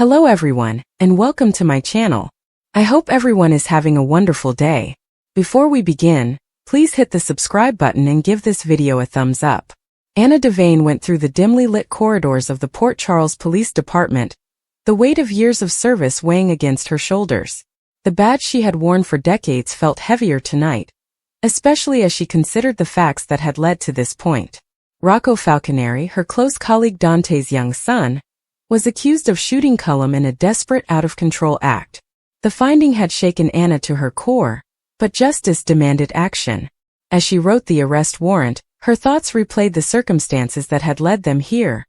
Hello everyone, and welcome to my channel. I hope everyone is having a wonderful day. Before we begin, please hit the subscribe button and give this video a thumbs up. Anna Devane went through the dimly lit corridors of the Port Charles Police Department, the weight of years of service weighing against her shoulders. The badge she had worn for decades felt heavier tonight, especially as she considered the facts that had led to this point. Rocco Falconeri, her close colleague Dante's young son, was accused of shooting Cullum in a desperate out-of-control act. The finding had shaken Anna to her core, but justice demanded action. As she wrote the arrest warrant, her thoughts replayed the circumstances that had led them here.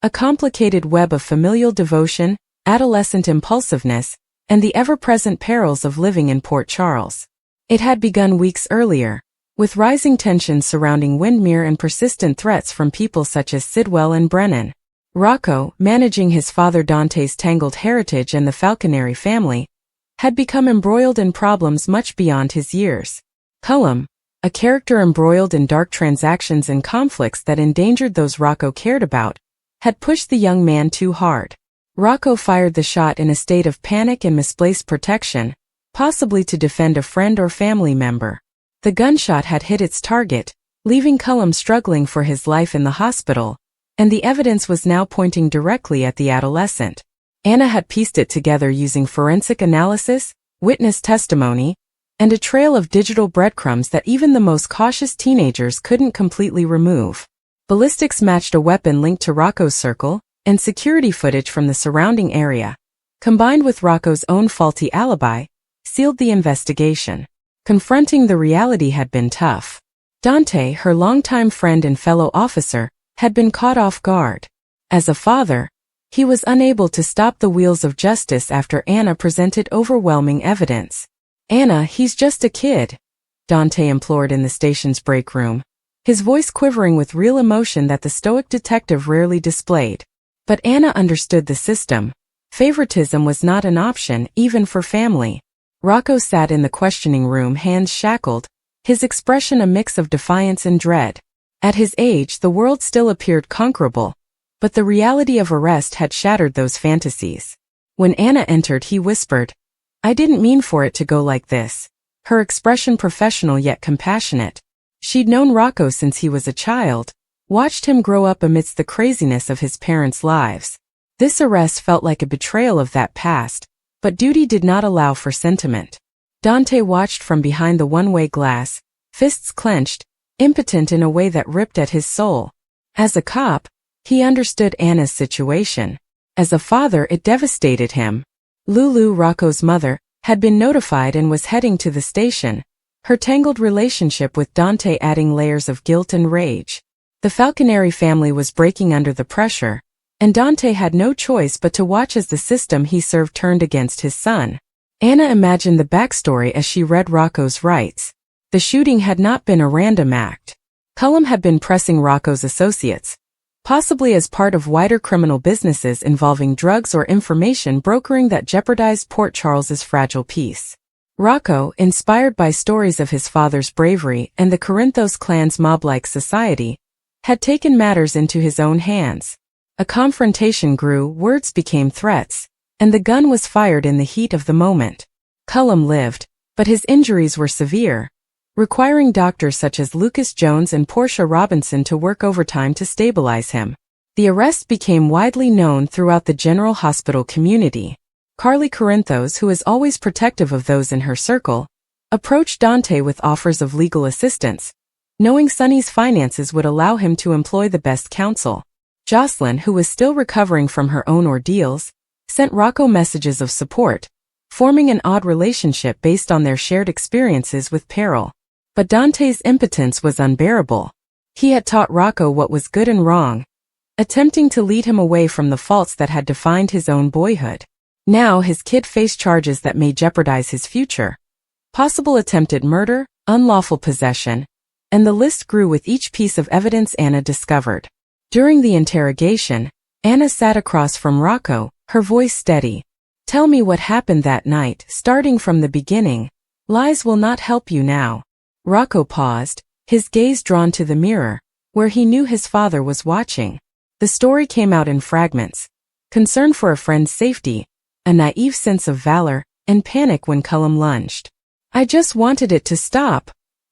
A complicated web of familial devotion, adolescent impulsiveness, and the ever-present perils of living in Port Charles. It had begun weeks earlier, with rising tensions surrounding Windmere and persistent threats from people such as Sidwell and Brennan. Rocco, managing his father Dante's tangled heritage and the Falconeri family, had become embroiled in problems much beyond his years. Cullum, a character embroiled in dark transactions and conflicts that endangered those Rocco cared about, had pushed the young man too hard. Rocco fired the shot in a state of panic and misplaced protection, possibly to defend a friend or family member. The gunshot had hit its target, leaving Cullum struggling for his life in the hospital, and the evidence was now pointing directly at the adolescent. Anna had pieced it together using forensic analysis, witness testimony, and a trail of digital breadcrumbs that even the most cautious teenagers couldn't completely remove. Ballistics matched a weapon linked to Rocco's circle, and security footage from the surrounding area, combined with Rocco's own faulty alibi, sealed the investigation. Confronting the reality had been tough. Dante, her longtime friend and fellow officer, had been caught off guard. As a father, he was unable to stop the wheels of justice after Anna presented overwhelming evidence. "Anna, he's just a kid," Dante implored in the station's break room, his voice quivering with real emotion that the stoic detective rarely displayed. But Anna understood the system. Favoritism was not an option, even for family. Rocco sat in the questioning room, hands shackled, his expression a mix of defiance and dread. At his age, the world still appeared conquerable, but the reality of arrest had shattered those fantasies. When Anna entered, he whispered, "I didn't mean for it to go like this," her expression professional yet compassionate. She'd known Rocco since he was a child, watched him grow up amidst the craziness of his parents' lives. This arrest felt like a betrayal of that past, but duty did not allow for sentiment. Dante watched from behind the one-way glass, fists clenched, impotent in a way that ripped at his soul. As a cop, he understood Anna's situation. As a father, it devastated him. Lulu, Rocco's mother, had been notified and was heading to the station, her tangled relationship with Dante adding layers of guilt and rage. The Falconeri family was breaking under the pressure, and Dante had no choice but to watch as the system he served turned against his son. Anna imagined the backstory as she read Rocco's rights. The shooting had not been a random act. Cullum had been pressing Rocco's associates, possibly as part of wider criminal businesses involving drugs or information brokering that jeopardized Port Charles's fragile peace. Rocco, inspired by stories of his father's bravery and the Corinthos clan's mob-like society, had taken matters into his own hands. A confrontation grew, words became threats, and the gun was fired in the heat of the moment. Cullum lived, but his injuries were severe, requiring doctors such as Lucas Jones and Portia Robinson to work overtime to stabilize him. The arrest became widely known throughout the general hospital community. Carly Corinthos, who is always protective of those in her circle, approached Dante with offers of legal assistance, knowing Sonny's finances would allow him to employ the best counsel. Jocelyn, who was still recovering from her own ordeals, sent Rocco messages of support, forming an odd relationship based on their shared experiences with peril. But Dante's impotence was unbearable. He had taught Rocco what was good and wrong, attempting to lead him away from the faults that had defined his own boyhood. Now his kid faced charges that may jeopardize his future. Possible attempted murder, unlawful possession, and the list grew with each piece of evidence Anna discovered. During the interrogation, Anna sat across from Rocco, her voice steady. "Tell me what happened that night, starting from the beginning. Lies will not help you now." Rocco paused, his gaze drawn to the mirror, where he knew his father was watching. The story came out in fragments, concern for a friend's safety, a naive sense of valor, and panic when Cullum lunged. "I just wanted it to stop,"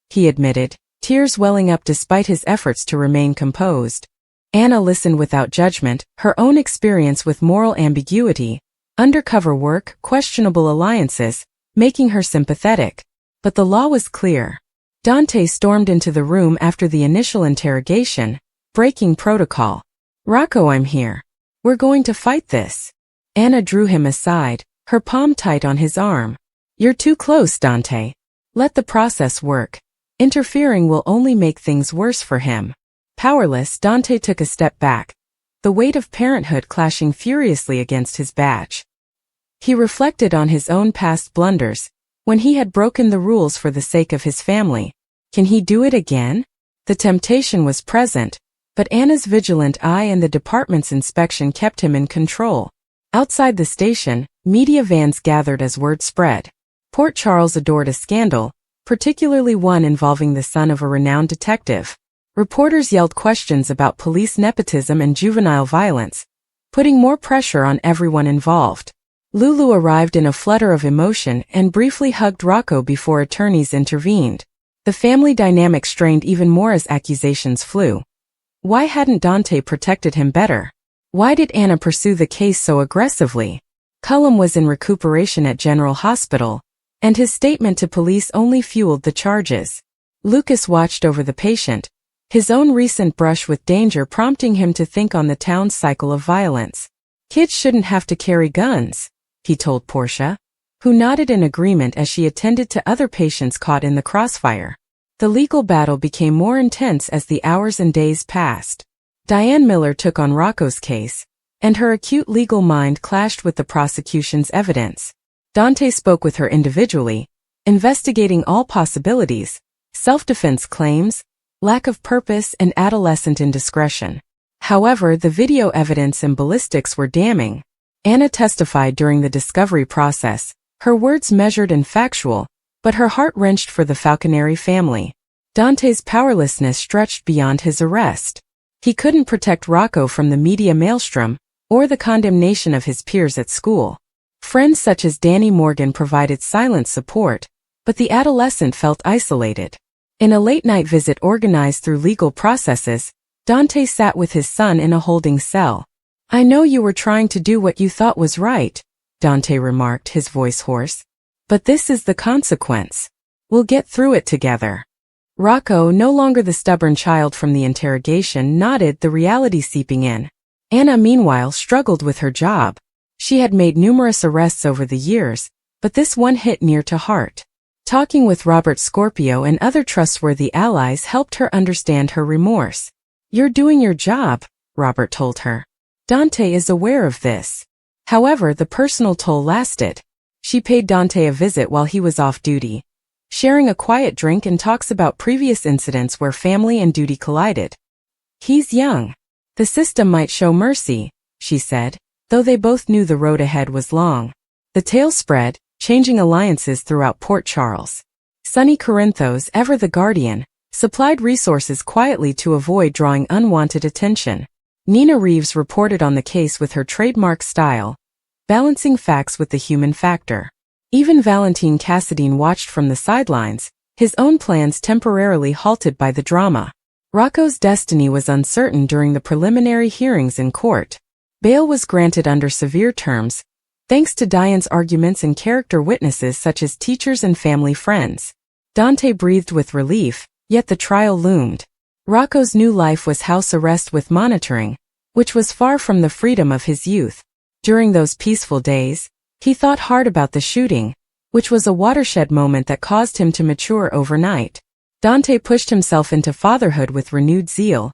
he admitted, tears welling up despite his efforts to remain composed. Anna listened without judgment, her own experience with moral ambiguity, undercover work, questionable alliances, making her sympathetic. But the law was clear. Dante stormed into the room after the initial interrogation, breaking protocol. "Rocco, I'm here. We're going to fight this." Anna drew him aside, her palm tight on his arm. "You're too close, Dante. Let the process work. Interfering will only make things worse for him." Powerless, Dante took a step back, the weight of parenthood clashing furiously against his badge. He reflected on his own past blunders, when he had broken the rules for the sake of his family. Can he do it again? The temptation was present, but Anna's vigilant eye and the department's inspection kept him in control. Outside the station, media vans gathered as word spread. Port Charles adored a scandal, particularly one involving the son of a renowned detective. Reporters yelled questions about police nepotism and juvenile violence, putting more pressure on everyone involved. Lulu arrived in a flutter of emotion and briefly hugged Rocco before attorneys intervened. The family dynamic strained even more as accusations flew. Why hadn't Dante protected him better? Why did Anna pursue the case so aggressively? Cullum was in recuperation at General Hospital, and his statement to police only fueled the charges. Lucas watched over the patient, his own recent brush with danger prompting him to think on the town's cycle of violence. "Kids shouldn't have to carry guns," he told Portia, who nodded in agreement as she attended to other patients caught in the crossfire. The legal battle became more intense as the hours and days passed. Diane Miller took on Rocco's case, and her acute legal mind clashed with the prosecution's evidence. Dante spoke with her individually, investigating all possibilities, self-defense claims, lack of purpose, and adolescent indiscretion. However, the video evidence and ballistics were damning. Anna testified during the discovery process, her words measured and factual, but her heart wrenched for the Falconeri family. Dante's powerlessness stretched beyond his arrest. He couldn't protect Rocco from the media maelstrom, or the condemnation of his peers at school. Friends such as Danny Morgan provided silent support, but the adolescent felt isolated. In a late-night visit organized through legal processes, Dante sat with his son in a holding cell. "I know you were trying to do what you thought was right," Dante remarked, his voice hoarse. "But this is the consequence. We'll get through it together." Rocco, no longer the stubborn child from the interrogation, nodded, the reality seeping in. Anna, meanwhile, struggled with her job. She had made numerous arrests over the years, but this one hit near to heart. Talking with Robert Scorpio and other trustworthy allies helped her understand her remorse. "You're doing your job," Robert told her. "Dante is aware of this." However, the personal toll lasted. She paid Dante a visit while he was off duty, sharing a quiet drink and talks about previous incidents where family and duty collided. "He's young. The system might show mercy," she said, though they both knew the road ahead was long. The tale spread, changing alliances throughout Port Charles. Sonny Corinthos, ever the guardian, supplied resources quietly to avoid drawing unwanted attention. Nina Reeves reported on the case with her trademark style, balancing facts with the human factor. Even Valentine Cassadine watched from the sidelines, his own plans temporarily halted by the drama. Rocco's destiny was uncertain during the preliminary hearings in court. Bail was granted under severe terms, thanks to Diane's arguments and character witnesses such as teachers and family friends. Dante breathed with relief, yet the trial loomed. Rocco's new life was house arrest with monitoring, which was far from the freedom of his youth. During those peaceful days, he thought hard about the shooting, which was a watershed moment that caused him to mature overnight. Dante pushed himself into fatherhood with renewed zeal,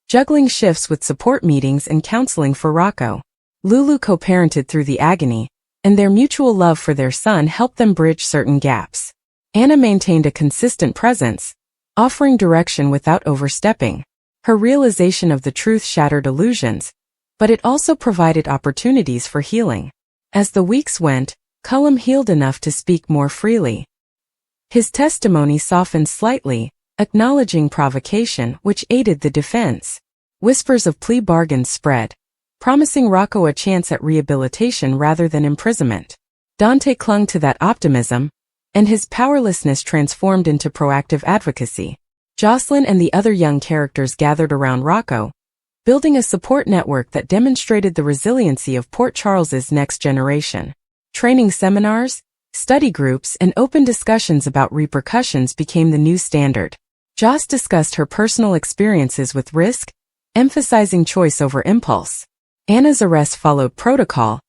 juggling shifts with support meetings and counseling for Rocco. Lulu co-parented through the agony, and their mutual love for their son helped them bridge certain gaps. Anna maintained a consistent presence, offering direction without overstepping. Her realization of the truth shattered illusions, but it also provided opportunities for healing. As the weeks went, Cullum healed enough to speak more freely. His testimony softened slightly, acknowledging provocation, which aided the defense. Whispers of plea bargains spread, promising Rocco a chance at rehabilitation rather than imprisonment. Dante clung to that optimism, and his powerlessness transformed into proactive advocacy. Jocelyn and the other young characters gathered around Rocco, building a support network that demonstrated the resiliency of Port Charles's next generation. Training seminars, study groups, and open discussions about repercussions became the new standard. Joss discussed her personal experiences with risk, emphasizing choice over impulse. Anna's arrest followed protocol,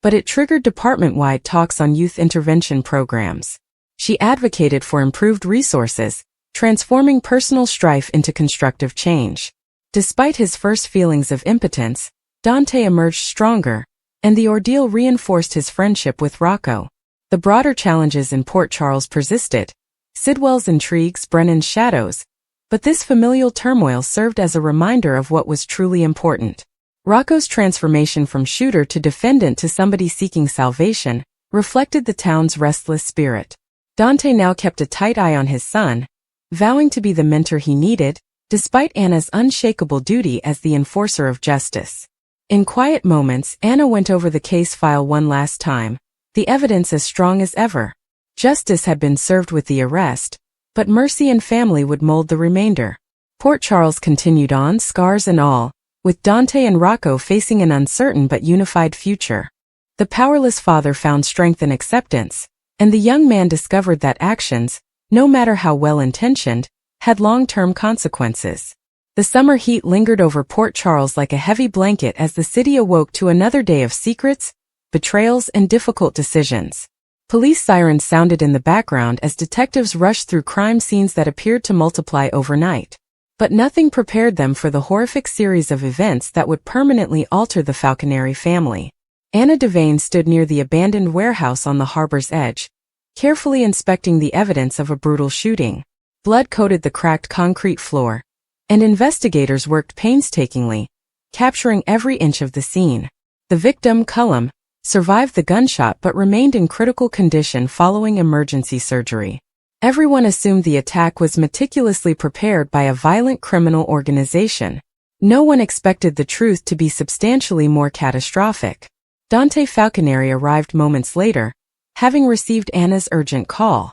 but it triggered department-wide talks on youth intervention programs. She advocated for improved resources, transforming personal strife into constructive change. Despite his first feelings of impotence, Dante emerged stronger, and the ordeal reinforced his friendship with Rocco. The broader challenges in Port Charles persisted: Sidwell's intrigues, Brennan's shadows, but this familial turmoil served as a reminder of what was truly important. Rocco's transformation from shooter to defendant to somebody seeking salvation reflected the town's restless spirit. Dante now kept a tight eye on his son, vowing to be the mentor he needed, despite Anna's unshakable duty as the enforcer of justice. In quiet moments, Anna went over the case file one last time, the evidence as strong as ever. Justice had been served with the arrest, but mercy and family would mold the remainder. Port Charles continued on, scars and all, with Dante and Rocco facing an uncertain but unified future. The powerless father found strength in acceptance, and the young man discovered that actions, no matter how well-intentioned, had long-term consequences. The summer heat lingered over Port Charles like a heavy blanket as the city awoke to another day of secrets, betrayals, and difficult decisions. Police sirens sounded in the background as detectives rushed through crime scenes that appeared to multiply overnight. But nothing prepared them for the horrific series of events that would permanently alter the Falconeri family. Anna Devane stood near the abandoned warehouse on the harbor's edge, carefully inspecting the evidence of a brutal shooting. Blood coated the cracked concrete floor, and investigators worked painstakingly, capturing every inch of the scene. The victim, Cullum, survived the gunshot but remained in critical condition following emergency surgery. Everyone assumed the attack was meticulously prepared by a violent criminal organization. No one expected the truth to be substantially more catastrophic. Dante Falconeri arrived moments later, having received Anna's urgent call.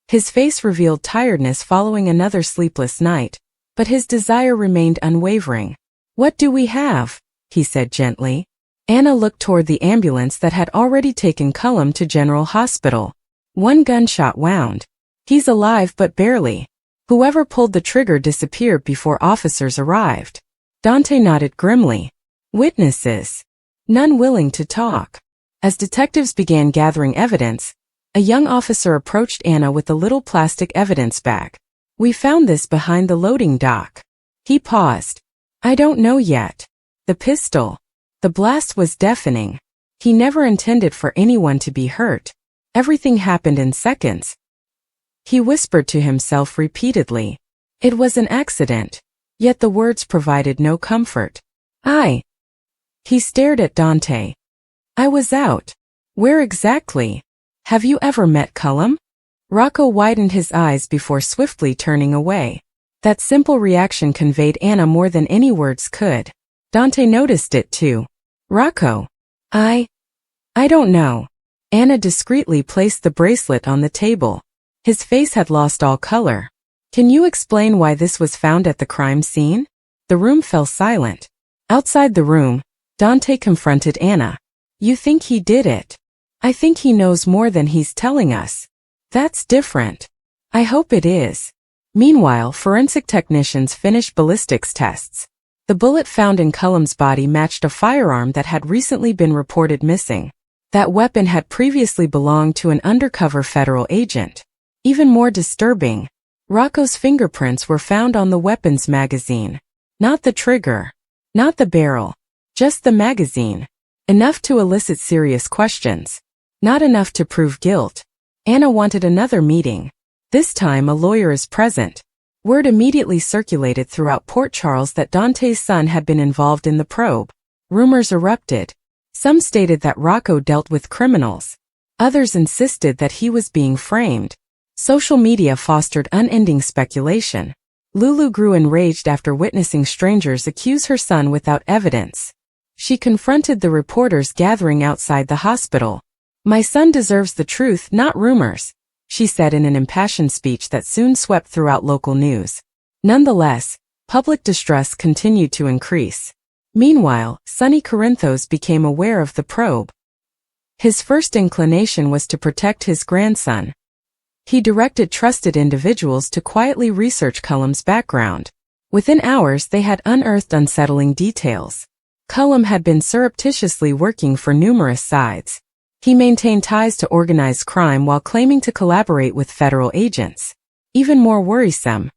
His face revealed tiredness following another sleepless night, but his desire remained unwavering. "What do we have?" he said gently. Anna looked toward the ambulance that had already taken Cullum to General Hospital. One gunshot wound. "He's alive but barely. Whoever pulled the trigger disappeared before officers arrived." Dante nodded grimly. "Witnesses?" "None willing to talk." As detectives began gathering evidence, a young officer approached Anna with a little plastic evidence bag. "We found this behind the loading dock." He paused. "I don't know yet." The pistol. The blast was deafening. He never intended for anyone to be hurt. Everything happened in seconds. He whispered to himself repeatedly. It was an accident. Yet the words provided no comfort. He stared at Dante. "I was out." "Where exactly? Have you ever met Cullum?" Rocco widened his eyes before swiftly turning away. That simple reaction conveyed Anna more than any words could. Dante noticed it too. "Rocco. I don't know." Anna discreetly placed the bracelet on the table. His face had lost all color. "Can you explain why this was found at the crime scene?" The room fell silent. Outside the room, Dante confronted Anna. "You think he did it?" "I think he knows more than he's telling us." "That's different." "I hope it is." Meanwhile, forensic technicians finished ballistics tests. The bullet found in Cullum's body matched a firearm that had recently been reported missing. That weapon had previously belonged to an undercover federal agent. Even more disturbing, Rocco's fingerprints were found on the weapon's magazine. Not the trigger. Not the barrel. Just the magazine. Enough to elicit serious questions. Not enough to prove guilt. Anna wanted another meeting. This time a lawyer is present. Word immediately circulated throughout Port Charles that Dante's son had been involved in the probe. Rumors erupted. Some stated that Rocco dealt with criminals. Others insisted that he was being framed. Social media fostered unending speculation. Lulu grew enraged after witnessing strangers accuse her son without evidence. She confronted the reporters gathering outside the hospital. "My son deserves the truth, not rumors," she said in an impassioned speech that soon swept throughout local news. Nonetheless, public distress continued to increase. Meanwhile, Sonny Corinthos became aware of the probe. His first inclination was to protect his grandson. He directed trusted individuals to quietly research Cullum's background. Within hours they had unearthed unsettling details. Cullum had been surreptitiously working for numerous sides. He maintained ties to organized crime while claiming to collaborate with federal agents. Even more worrisome,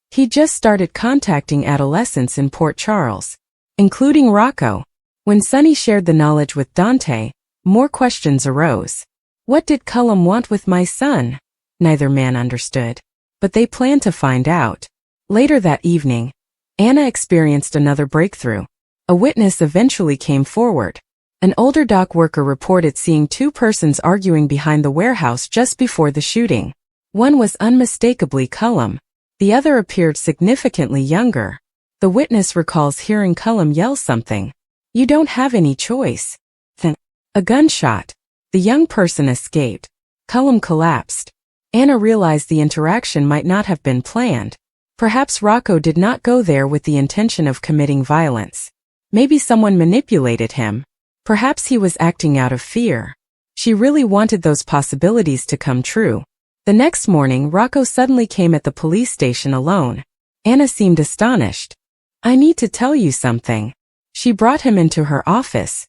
he just started contacting adolescents in Port Charles, including Rocco. When Sonny shared the knowledge with Dante, more questions arose. What did Cullum want with my son? Neither man understood. But they planned to find out. Later that evening, Anna experienced another breakthrough. A witness eventually came forward. An older dock worker reported seeing two persons arguing behind the warehouse just before the shooting. One was unmistakably Cullum. The other appeared significantly younger. The witness recalls hearing Cullum yell something. "You don't have any choice." Then, a gunshot. The young person escaped. Cullum collapsed. Anna realized the interaction might not have been planned. Perhaps Rocco did not go there with the intention of committing violence. Maybe someone manipulated him. Perhaps he was acting out of fear. She really wanted those possibilities to come true. The next morning, Rocco suddenly came at the police station alone. Anna seemed astonished. "I need to tell you something." She brought him into her office.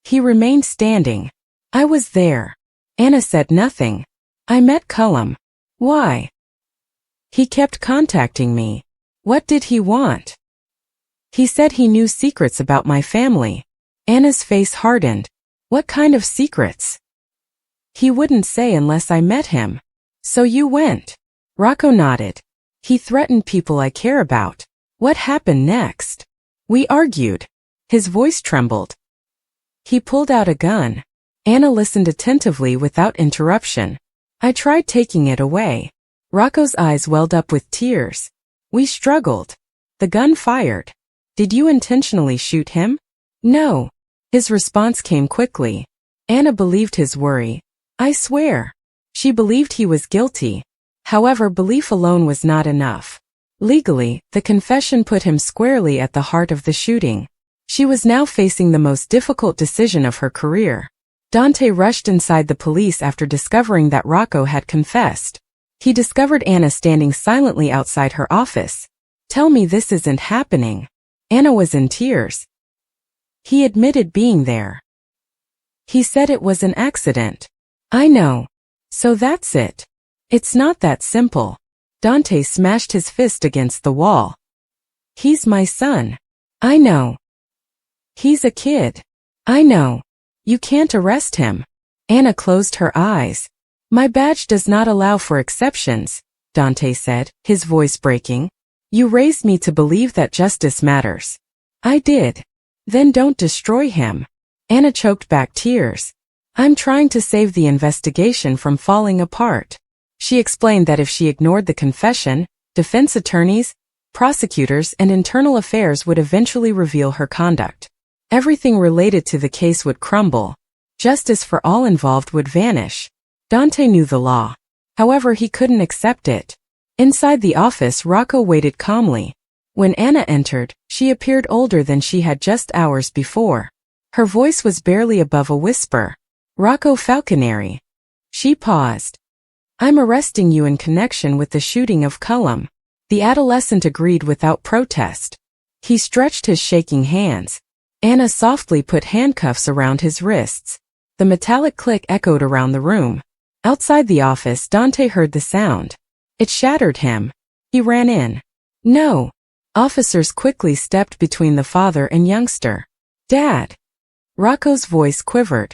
He remained standing. "I was there." Anna said nothing. "I met Cullum." "Why?" "He kept contacting me." "What did he want?" "He said he knew secrets about my family." Anna's face hardened. "What kind of secrets?" "He wouldn't say unless I met him." "So you went?" Rocco nodded. "He threatened people I care about." "What happened next?" "We argued." His voice trembled. "He pulled out a gun." Anna listened attentively without interruption. "I tried taking it away." Rocco's eyes welled up with tears. "We struggled. The gun fired." "Did you intentionally shoot him?" "No." His response came quickly. Anna believed his worry. "I swear." She believed he was guilty. However, belief alone was not enough. Legally, the confession put him squarely at the heart of the shooting. She was now facing the most difficult decision of her career. Dante rushed inside the police after discovering that Rocco had confessed. He discovered Anna standing silently outside her office. "Tell me this isn't happening." Anna was in tears. "He admitted being there. He said it was an accident." "I know. So that's it." "It's not that simple." Dante smashed his fist against the wall. "He's my son." "I know." "He's a kid." "I know. You can't arrest him." Anna closed her eyes. "My badge does not allow for exceptions," Dante said, his voice breaking. "You raised me to believe that justice matters." "I did." "Then don't destroy him." Anna choked back tears. "I'm trying to save the investigation from falling apart." She explained that if she ignored the confession, defense attorneys, prosecutors, and internal affairs would eventually reveal her conduct. Everything related to the case would crumble. Justice for all involved would vanish. Dante knew the law. However, he couldn't accept it. Inside the office, Rocco waited calmly. When Anna entered, she appeared older than she had just hours before. Her voice was barely above a whisper. "Rocco Falconeri." She paused. "I'm arresting you in connection with the shooting of Cullum." The adolescent agreed without protest. He stretched his shaking hands. Anna softly put handcuffs around his wrists. The metallic click echoed around the room. Outside the office, Dante heard the sound. It shattered him. He ran in. "No." Officers quickly stepped between the father and youngster. "Dad." Rocco's voice quivered.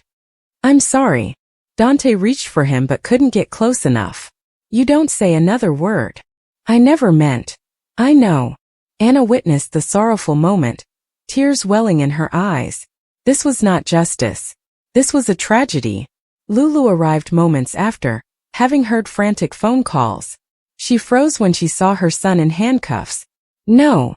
"I'm sorry." Dante reached for him but couldn't get close enough. "You don't say another word." "I never meant." "I know." Anna witnessed the sorrowful moment, tears welling in her eyes. This was not justice. This was a tragedy. Lulu arrived moments after, having heard frantic phone calls. She froze when she saw her son in handcuffs. "No."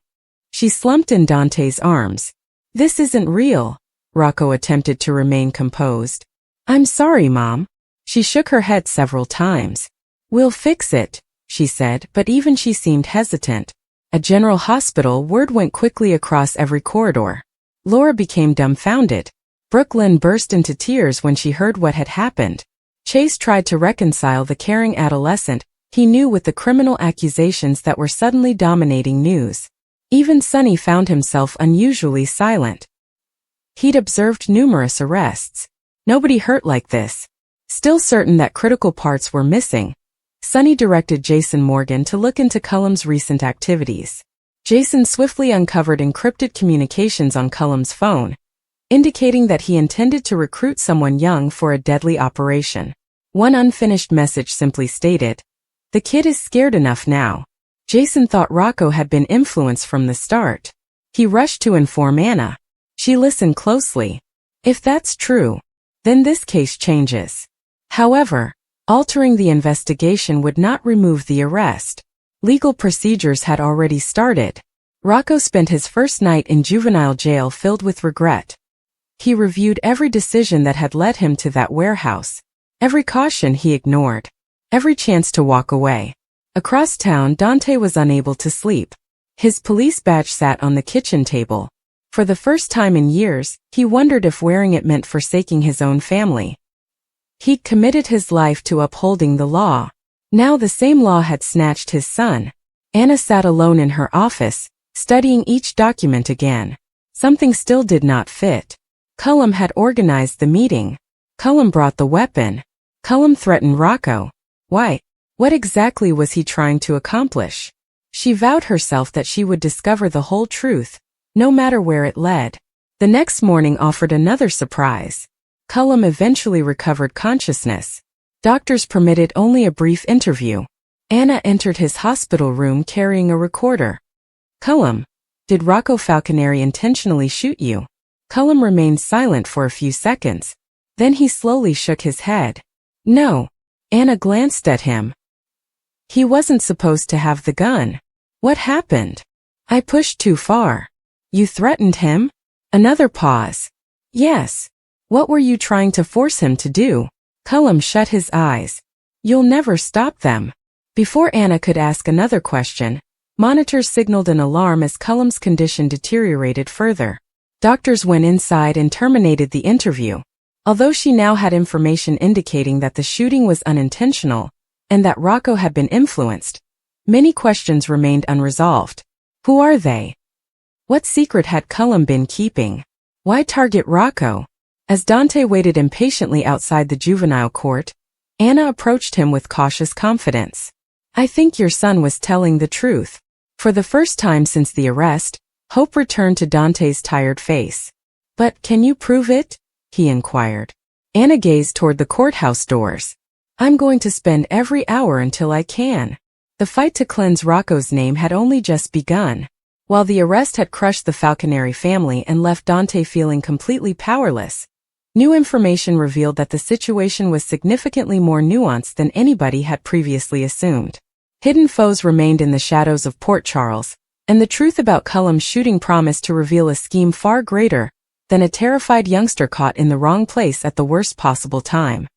She slumped in Dante's arms. This isn't real. Rocco attempted to remain composed. I'm sorry, Mom. She shook her head several times. We'll fix it, she said, but even she seemed hesitant. At General Hospital, word went quickly across every corridor. Laura became dumbfounded. Brooklyn burst into tears when she heard what had happened. Chase tried to reconcile the caring adolescent he knew with the criminal accusations that were suddenly dominating news. Even Sonny found himself unusually silent. He'd observed numerous arrests. Nobody hurt like this. Still certain that critical parts were missing, Sonny directed Jason Morgan to look into Cullum's recent activities. Jason swiftly uncovered encrypted communications on Cullum's phone, indicating that he intended to recruit someone young for a deadly operation. One unfinished message simply stated, "The kid is scared enough now." Jason thought Rocco had been influenced from the start. He rushed to inform Anna. She listened closely. If that's true, then this case changes. However, altering the investigation would not remove the arrest. Legal procedures had already started. Rocco spent his first night in juvenile jail filled with regret. He reviewed every decision that had led him to that warehouse. Every caution he ignored. Every chance to walk away. Across town, Dante was unable to sleep. His police badge sat on the kitchen table. For the first time in years, he wondered if wearing it meant forsaking his own family. He'd committed his life to upholding the law. Now the same law had snatched his son. Anna sat alone in her office, studying each document again. Something still did not fit. Cullum had organized the meeting. Cullum brought the weapon. Cullum threatened Rocco. Why? What exactly was he trying to accomplish? She vowed herself that she would discover the whole truth, no matter where it led. The next morning offered another surprise. Cullum eventually recovered consciousness. Doctors permitted only a brief interview. Anna entered his hospital room carrying a recorder. Cullum, did Rocco Falconeri intentionally shoot you? Cullum remained silent for a few seconds. Then he slowly shook his head. No. Anna glanced at him. He wasn't supposed to have the gun. What happened? I pushed too far. You threatened him? Another pause. Yes. What were you trying to force him to do? Cullum shut his eyes. You'll never stop them. Before Anna could ask another question, monitors signaled an alarm as Cullum's condition deteriorated further. Doctors went inside and terminated the interview. Although she now had information indicating that the shooting was unintentional and that Rocco had been influenced, many questions remained unresolved. Who are they? What secret had Cullum been keeping? Why target Rocco? As Dante waited impatiently outside the juvenile court, Anna approached him with cautious confidence. I think your son was telling the truth. For the first time since the arrest, hope returned to Dante's tired face. But can you prove it? He inquired. Anna gazed toward the courthouse doors. I'm going to spend every hour until I can. The fight to cleanse Rocco's name had only just begun. While the arrest had crushed the Falconeri family and left Dante feeling completely powerless, new information revealed that the situation was significantly more nuanced than anybody had previously assumed. Hidden foes remained in the shadows of Port Charles, and the truth about Cullum's shooting promised to reveal a scheme far greater than a terrified youngster caught in the wrong place at the worst possible time.